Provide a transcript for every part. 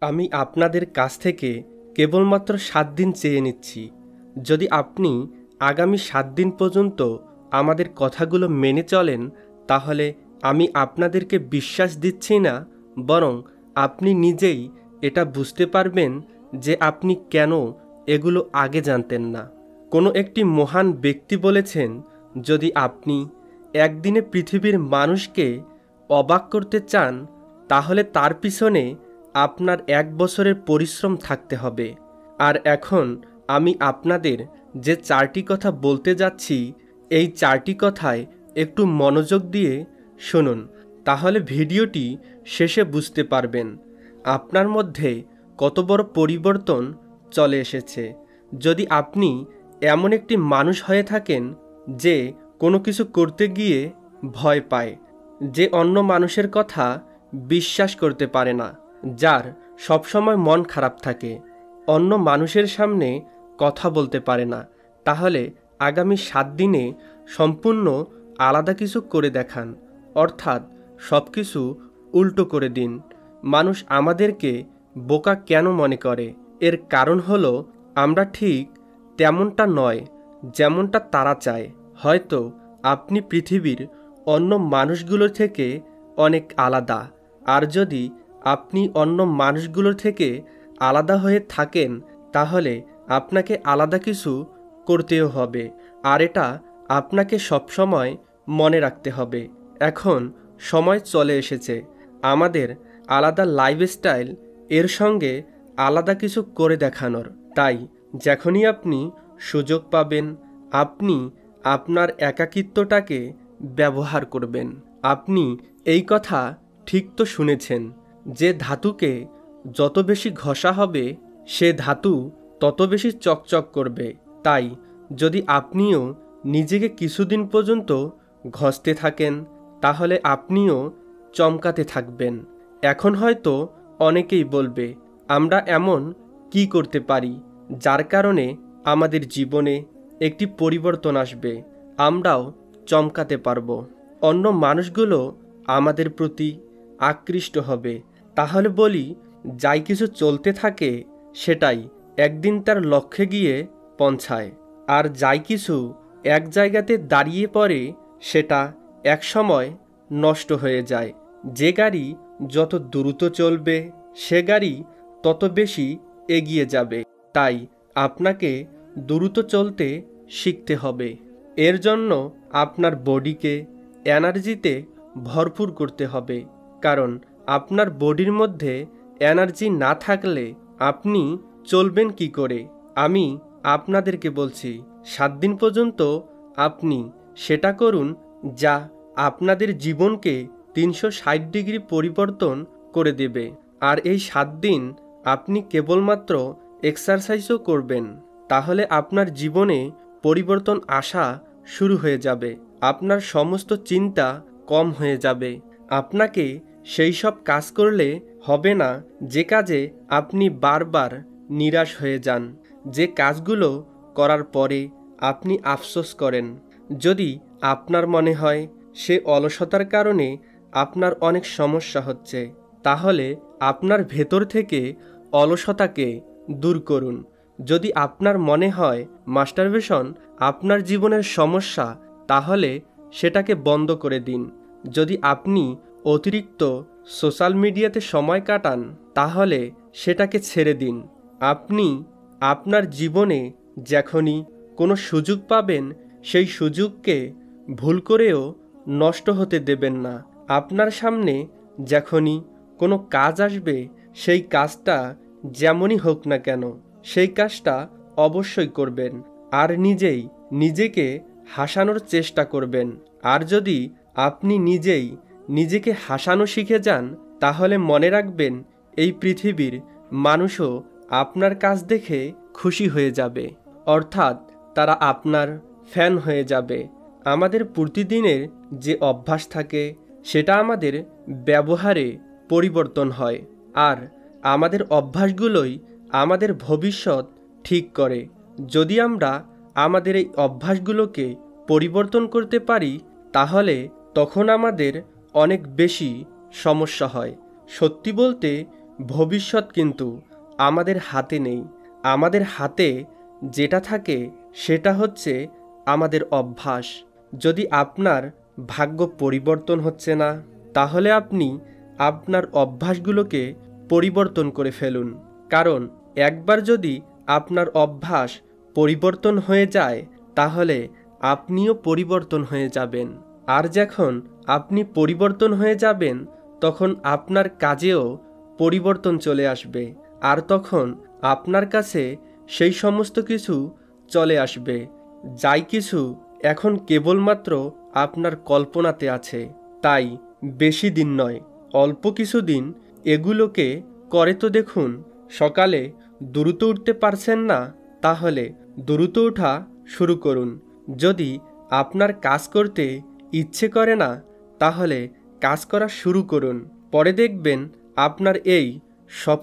আমি আপনাদের কাছ থেকে কেবলমাত্র ৭ দিন চেয়ে নিচ্ছি। যদি আপনি আগামী ৭ দিন পর্যন্ত আমাদের কথাগুলো মেনে চলেন, তাহলে আমি আপনাদেরকে বিশ্বাস দিচ্ছি না, বরং আপনি নিজেই এটা বুঝতে পারবেন যে আপনি কেন এগুলো আগে জানতেন না। কোনো একটি মহান ব্যক্তি বলেছেন, যদি আপনি একদিনে পৃথিবীর মানুষকে অবাক করতে চান, তাহলে তার পিছনে আপনার ১ বছরের পরিশ্রম থাকতে হবে। আর এখন আমি আপনাদের যে ৪টি কথা বলতে যাচ্ছি, এই ৪টি কথায় একটু মনোযোগ দিয়ে শুনুন, তাহলে ভিডিওটি শেষে বুঝতে পারবেন আপনার মধ্যে কত বড় পরিবর্তন চলে এসেছে। যদি আপনি এমন একটি মানুষ হয়ে থাকেন যে কোনো কিছু করতে গিয়ে ভয় পায়, যে অন্য মানুষের কথা বিশ্বাস করতে পারে না, যার সবসময় মন খারাপ থাকে, অন্য মানুষের সামনে কথা বলতে পারে না, তাহলে আগামী ৭ দিনে সম্পূর্ণ আলাদা কিছু করে দেখান, অর্থাৎ সব কিছু উল্টো করে দিন। মানুষ আমাদেরকে বোকা কেন মনে করে? এর কারণ হলো আমরা ঠিক তেমনটা নয় যেমনটা তারা চায়। হয়তো আপনি পৃথিবীর অন্য মানুষগুলোর থেকে অনেক আলাদা, আর যদি আপনি অন্য মানুষগুলোর থেকে আলাদা হয়ে থাকেন, তাহলে আপনাকে আলাদা কিছু করতেও হবে, আর এটা আপনাকে সবসময় মনে রাখতে হবে। এখন সময় চলে এসেছে আমাদের আলাদা লাইফস্টাইল এর সঙ্গে আলাদা কিছু করে দেখানোর। তাই যখনই আপনি সুযোগ পাবেন, আপনি আপনার একাকিত্বটাকে ব্যবহার করবেন। আপনি এই কথা ঠিক তো শুনেছেন যে ধাতুকে যত বেশি ঘষা হবে, সে ধাতু তত বেশি চকচক করবে। তাই যদি আপনিও নিজেকে কিছুদিন পর্যন্ত ঘষতে থাকেন, তাহলে আপনিও চমকাতে থাকবেন। এখন হয়তো অনেকেই বলবে, আমরা এমন কি করতে পারি যার কারণে আমাদের জীবনে একটি পরিবর্তন আসবে, আমরাও চমকাতে পারবো, অন্য মানুষগুলো আমাদের প্রতি আকৃষ্ট হবে। তাহলে বলি, যাই কিছু চলতে থাকে সেটাই একদিন তার লক্ষ্যে গিয়ে পৌঁছায়, আর যাই কিছু এক জায়গাতে দাঁড়িয়ে পড়ে সেটা এক সময় নষ্ট হয়ে যায়। যে গাড়ি যত দ্রুত চলবে, সে গাড়ি তত বেশি এগিয়ে যাবে। তাই আপনাকে দ্রুত চলতে শিখতে হবে। এর জন্য আপনার বডিকে এনার্জিতে ভরপুর করতে হবে, কারণ আপনার বডির মধ্যে এনার্জি না থাকলে আপনি চলবেন কি করে? আমি আপনাদেরকে বলছি, ৭ দিন পর্যন্ত আপনি সেটা করুন যা আপনাদের জীবনকে ৩৬০ ডিগ্রি পরিবর্তন করে দেবে। আর এই ৭ দিন আপনি কেবলমাত্র এক্সারসাইজও করবেন, তাহলে আপনার জীবনে পরিবর্তন আসা শুরু হয়ে যাবে। আপনার সমস্ত চিন্তা কম হয়ে যাবে। আপনাকে সেই সব কাজ করলে হবে না যে কাজে আপনি বারবার নিরাশ হয়ে যান, যে কাজগুলো করার পরে আপনি আফসোস করেন। যদি আপনার মনে হয় সে অলসতার কারণে আপনার অনেক সমস্যা হচ্ছে, তাহলে আপনার ভেতর থেকে অলসতাকে দূর করুন। যদি আপনার মনে হয় মাস্টারবেশন আপনার জীবনের সমস্যা, তাহলে সেটাকে বন্ধ করে দিন। যদি আপনি অতিরিক্ত সোশ্যাল মিডিয়াতে সময় কাটান, তাহলে সেটাকে ছেড়ে দিন। আপনি আপনার জীবনে যখনই কোনো সুযোগ পাবেন, সেই সুযোগকে ভুল করেও নষ্ট হতে দেবেন না। আপনার সামনে যখনই কোনো কাজ আসবে, সেই কাজটা যেমনই হোক না কেন, সেই কাজটা অবশ্যই করবেন, আর নিজেই নিজেকে হাসানোর চেষ্টা করবেন। আর যদি আপনি নিজেই নিজেকে হাসানো শিখে যান, তাহলে মনে রাখবেন এই পৃথিবীর মানুষও আপনার কাজ দেখে খুশি হয়ে যাবে, অর্থাৎ তারা আপনার ফ্যান হয়ে যাবে। আমাদের প্রতিদিনের যে অভ্যাস থাকে, সেটা আমাদের ব্যবহারে পরিবর্তন হয়, আর আমাদের অভ্যাসগুলোই আমাদের ভবিষ্যৎ ঠিক করে। যদি আমরা আমাদের এই অভ্যাসগুলোকে পরিবর্তন করতে পারি, তাহলে তখন আমাদের অনেক বেশি সমস্যা হয়। সত্যি বলতে ভবিষ্যৎ কিন্তু আমাদের হাতে নেই। আমাদের হাতে যেটা থাকে সেটা হচ্ছে আমাদের অভ্যাস। যদি আপনার ভাগ্য পরিবর্তন হচ্ছে না, তাহলে আপনি আপনার অভ্যাসগুলোকে পরিবর্তন করে ফেলুন। কারণ একবার যদি আপনার অভ্যাস পরিবর্তন হয়ে যায়, তাহলে আপনিও পরিবর্তন হয়ে যাবেন। আর যখন আপনি পরিবর্তন হয়ে যাবেন, তখন আপনার কাজেও পরিবর্তন চলে আসবে। আর তখন আপনার কাছে সেই সমস্ত কিছু চলে আসবে যাই কিছু এখন কেবলমাত্র আপনার কল্পনাতে আছে। তাই বেশি দিন নয়, অল্প কিছু দিন এগুলোকে করে তো দেখুন। সকালে দ্রুত উঠতে পারছেন না, তাহলে দ্রুত ওঠা শুরু করুন। যদি আপনার কাজ করতে ইচ্ছে করে না, তাহলে কাজ করা শুরু করুন। পরে দেখবেন আপনার এই সব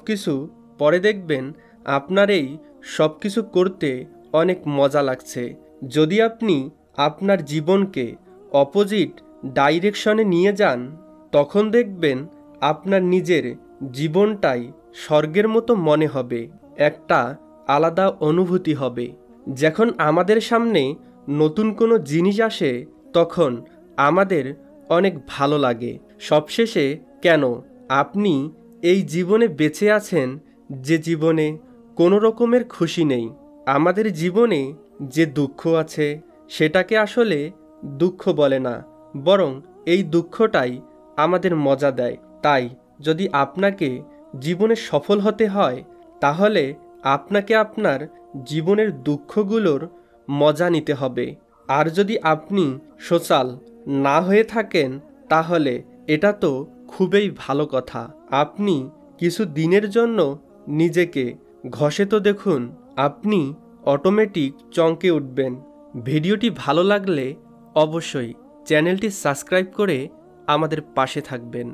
কিছু করতে অনেক মজা লাগছে। যদি আপনি আপনার জীবনকে অপোজিট ডাইরেকশনে নিয়ে যান, তখন দেখবেন আপনার নিজের জীবনটাই স্বর্গের মতো মনে হবে। একটা আলাদা অনুভূতি হবে। যখন আমাদের সামনে নতুন কোনো জিনিস আসে, তখন আমাদের অনেক ভালো লাগে। সবশেষে কেন আপনি এই জীবনে বেঁচে আছেন, যে জীবনে কোনো রকমের খুশি নেই? আমাদের জীবনে যে দুঃখ আছে, সেটাকে আসলে দুঃখ বলে না, বরং এই দুঃখটাই আমাদের মজা দেয়। তাই যদি আপনাকে জীবনে সফল হতে হয়, তাহলে আপনাকে আপনার জীবনের দুঃখগুলোর মজা নিতে হবে। আর যদি আপনি সোশ্যাল না হয়ে থাকেন, তাহলে এটা তো খুবই ভালো কথা। আপনি কিছু দিনের জন্য নিজেকে ঘষে তো দেখুন, আপনি অটোমেটিক চমকে উঠবেন। ভিডিওটি ভালো লাগলে অবশ্যই চ্যানেলটি সাবস্ক্রাইব করে আমাদের পাশে থাকবেন।